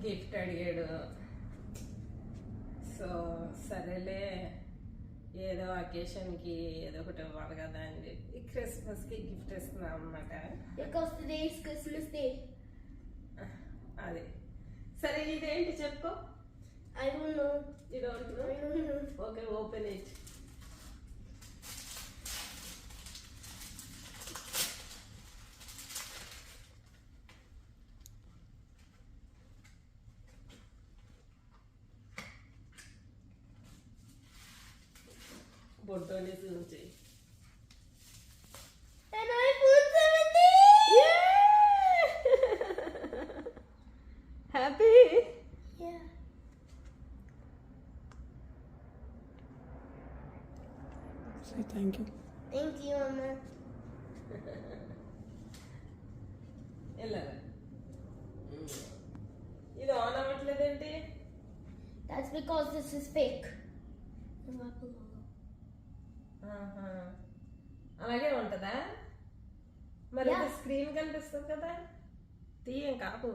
Gift అడిగాడు. So సరేలే ఏదో అకేషన్కి ఏదో ఒకటి ఇవ్వాలి కదా అని చెప్పి క్రిస్మస్కి గిఫ్ట్ ఇస్తున్నాం అన్నమాట. Because today is Christmas Day. అది సరే, ఇదేంటి చెప్పు. I don't know. You don't know? I don't know. Okay, open it. బొట్టోని జూమ్ చేయి. And iPhone 17! Happy. Yeah. Say thank you. Thank you, Mama. వెళ్ళారా? ఇది ఆన్ అవ్వట్లేదేంటి? That's because this is fake. ఆహా. అలాగే ఉంటుందా? మరి Yeah. స్క్రీన్ కనిపిస్తుంది కదా, తీయం కాపు.